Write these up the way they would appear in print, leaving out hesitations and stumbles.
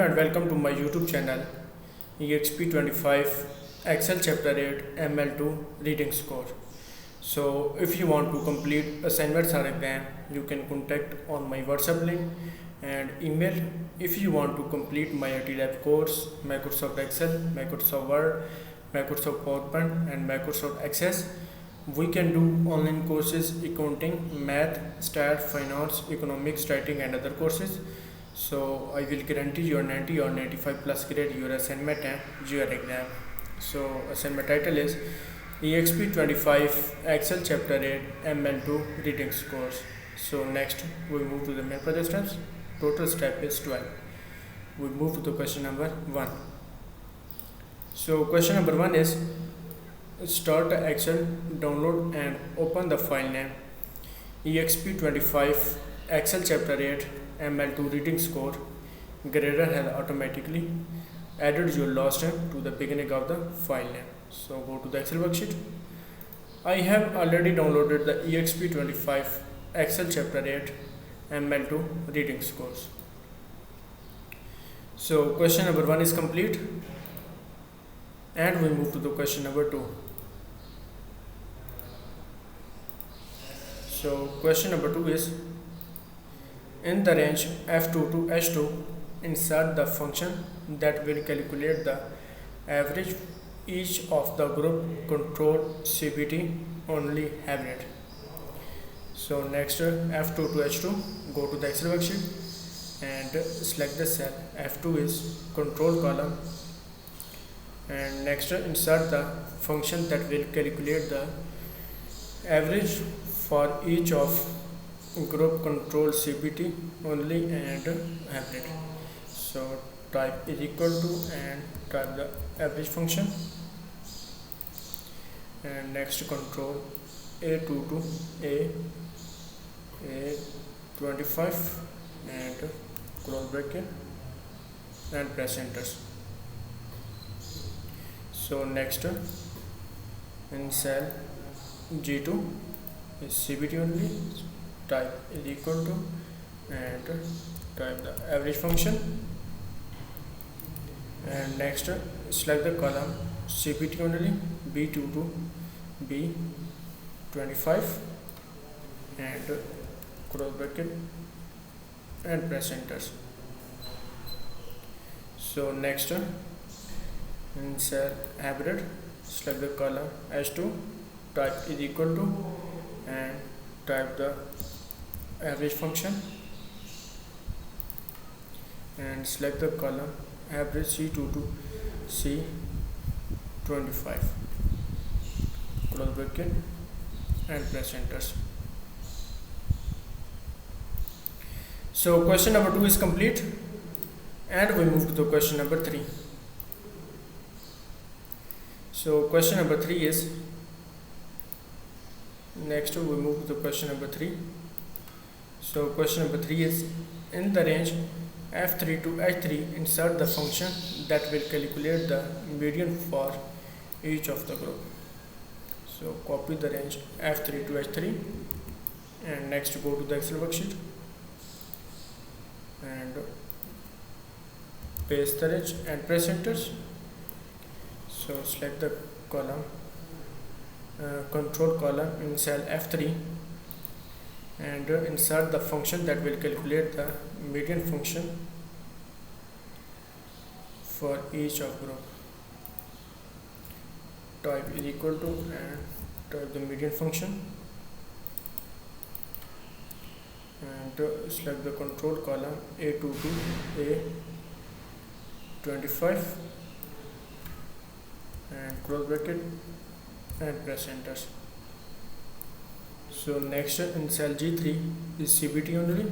And welcome to my YouTube channel EXP25 Excel Chapter 8 ML2 Reading Score. So if you want to complete assignments or exam, you can contact on my WhatsApp link and email. If you want to complete my IT Lab course, Microsoft Excel, Microsoft Word, Microsoft PowerPoint and Microsoft Access, we can do online courses, accounting, math, stat, finance, economics, writing and other courses. So I will guarantee your 90 or 95 plus grade your assignment and your exam. So assignment title is EXP25 Excel Chapter 8 ML2 Reading Scores. So next we move to the main project steps. Total step is 12. We move to the question number 1. So question number 1 is start Excel, download and open the file name EXP25 Excel Chapter 8 ML2 Reading Score. Grader has automatically added your last name to the beginning of the file name. So go to the Excel worksheet. I have already downloaded the EXP25 Excel Chapter 8 ML2 Reading Scores. So question number 1 is complete and we move to the question number 2. So question number 2 is in the range F2 to H2, insert the function that will calculate the average each of the group control CBT only hybrid. So next F2 to H2, go to the Excel worksheet and select the cell. F2 is control column and next insert the function that will calculate the average for each of group control CBT only and hybrid. So type is equal to and type the average function and next control A2 to A25 and close bracket and press enter. So next in cell G2 is CBT only, type is equal to and type the average function and next select the column CBT only B2 to B25 and close bracket and press enter. So next in cell hybrid select the column H2, type is equal to and type the average function and select the column average C2 to C25, close bracket and press enter. So question number 2 is complete and we move to the question number 3. So question number 3 is next we move to the question number 3. So question number 3 is in the range F3 to H3, insert the function that will calculate the median for each of the group. So copy the range F3 to H3 and next go to the Excel worksheet and paste the range and press enter. So select the column control column in cell F3 and insert the function that will calculate the median function for each of group. Type is equal to and type the median function and select the control column A2 to A25 and close bracket and press enter. So next in cell G3 is CBT only,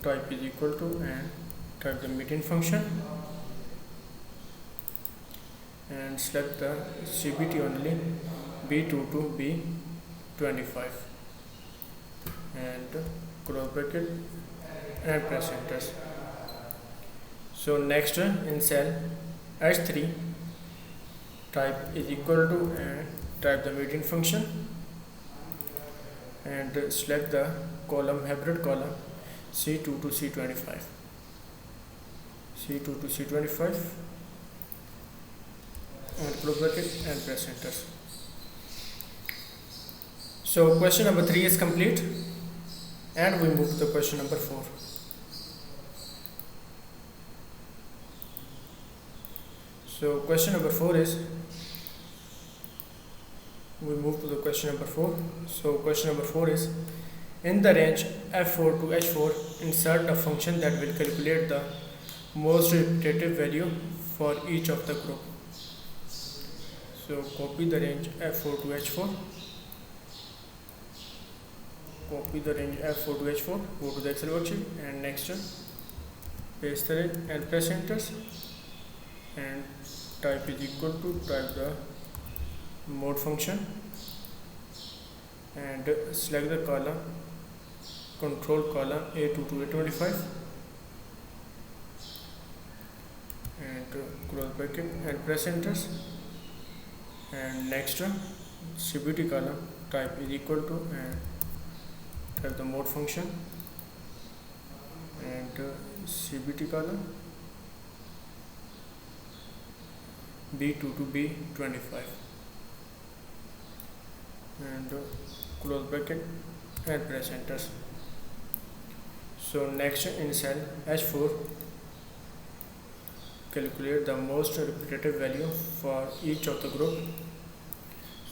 type is equal to and type the median function and select the CBT only B2 to B25 and close bracket and press enter. So next in cell H3, type is equal to and type the median function and select the column hybrid column C2 to C25 C2 to C25 and close bracket and press enter. So question number 3 is complete, and we move to the question number 4. So question number 4 is, we move to the question number 4. So question number 4 is, in the range f4 to h4, insert a function that will calculate the most repetitive value for each of the group. So copy the range f4 to h4, copy the range f4 to h4, go to the Excel worksheet and next paste the range and press enter, and type is equal to, type the mode function and select the column, control column A2 to A25 and close bracket and press enter, and next CBT column, type is equal to and type the mode function and CBT column B2 to B25 and close bracket and press enter. So next in cell H4, calculate the most repetitive value for each of the group.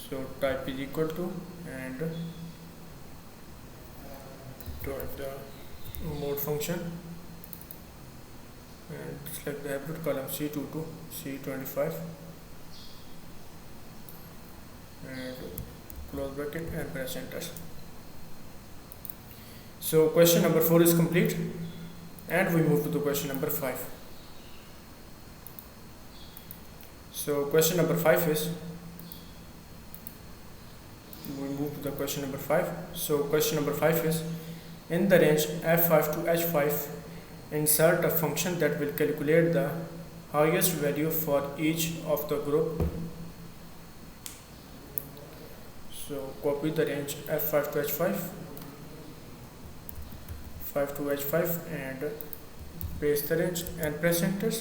So type is equal to and type the mode function and select the hybrid column C2 to C25 and close bracket and press enter. So question number 4 is complete, and we move to the question number 5. So question number 5 is, we move to the question number 5. So question number 5 is, in the range f5 to h5, insert a function that will calculate the highest value for each of the group. So copy the range f5 to h5, 5 to h5 and paste the range and press enter,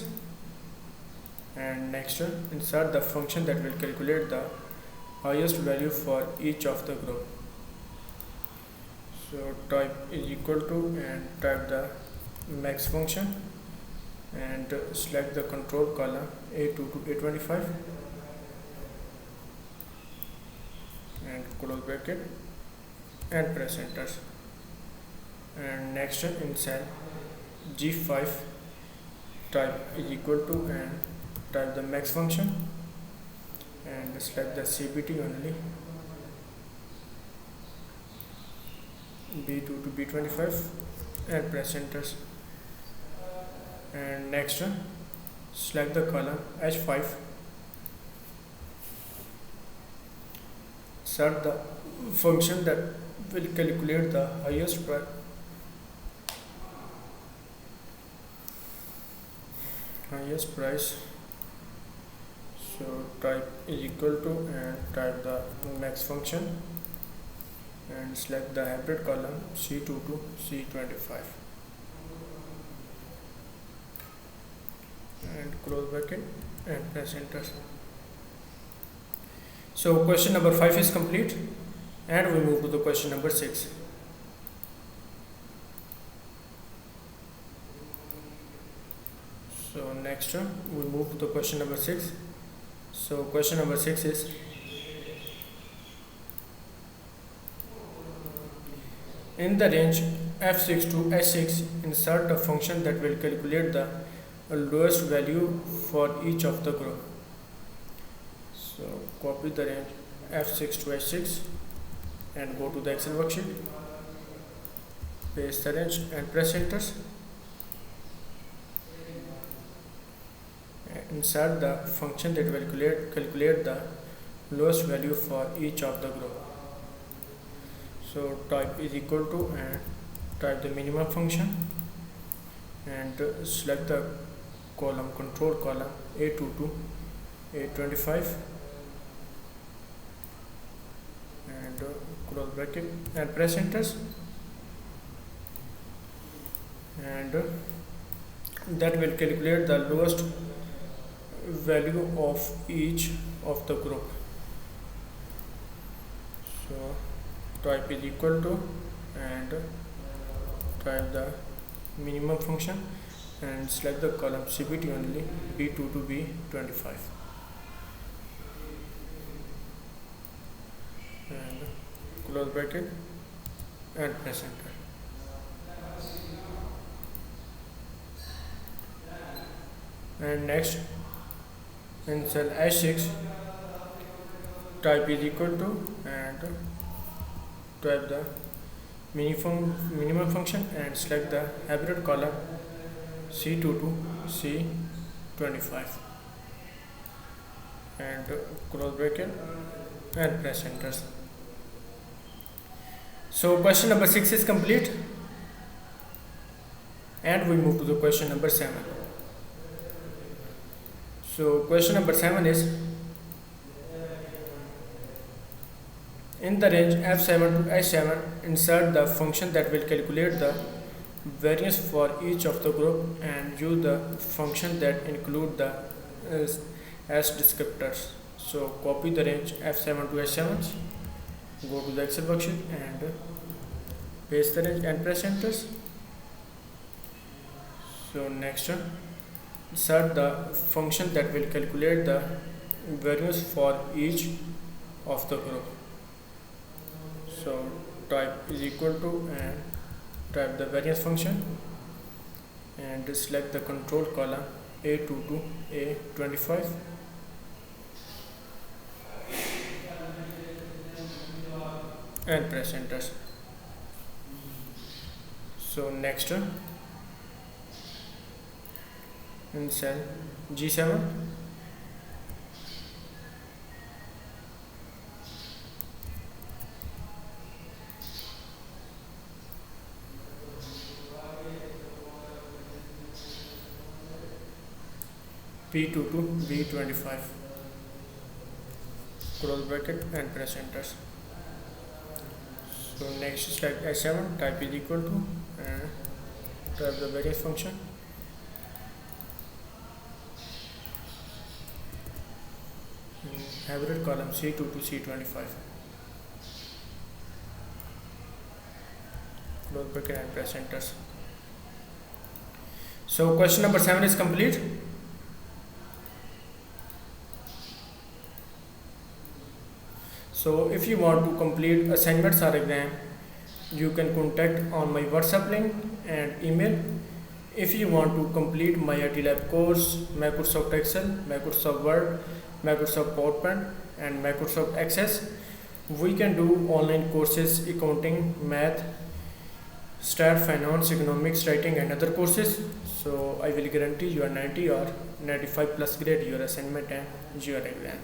and next insert the function that will calculate the highest value for each of the group. So type is equal to and type the max function and select the control column A2 to A25 and close bracket and press enter, and next in cell G5, type is equal to and type the max function and select the CBT only B2 to B25 and press enter, and next select the column H5, insert the function that will calculate the highest price. So type is equal to and type the max function and select the hybrid column C2 to C25 and close bracket and press enter. So question number 5 is complete, and we move to the question number 6. So next we move to the question number 6. So question number 6 is, in the range f6 to h6, insert a function that will calculate the lowest value for each of the group. So copy the range f6 to h6 and go to the Excel worksheet, paste the range and press enter. Insert the function that will calculate the lowest value for each of the group. So type is equal to and type the minimum function and select the column, control column A2 to A25 and close bracket and press enter and that will calculate the lowest value of each of the group. So type is equal to and type the minimum function and select the column CBT only B2 to B25 and close bracket and press enter. And next in cell H6 type is equal to and type the minimum function and select the hybrid column C2 to C25 and close bracket and press enter. So question number 6 is complete and we move to the question number 7. So question number 7 is, in the range F7 to H7, insert the function that will calculate the variance for each of the group and use the function that include the S descriptors. So copy the range F7 to H7, go to the Excel worksheet and paste the range and press enter. So next, insert the function that will calculate the variance for each of the group. So type is equal to and type the variance function and select the control column A2 to A25 and press enter. So next in cell G7 P2 to B25 close bracket and press enter. So next select H7, type is equal to and type the variance function and hybrid column C2 to C25 close bracket and press enter. So question number 7 is complete. So if you want to complete assignments or exam, you can contact on my WhatsApp link and email. If you want to complete my IT Lab course, Microsoft Excel, Microsoft Word, Microsoft PowerPoint and Microsoft Access, we can do online courses, accounting, math, stat, finance, economics, writing and other courses. So I will guarantee you a 90 or 95 plus grade your assignment and your exam.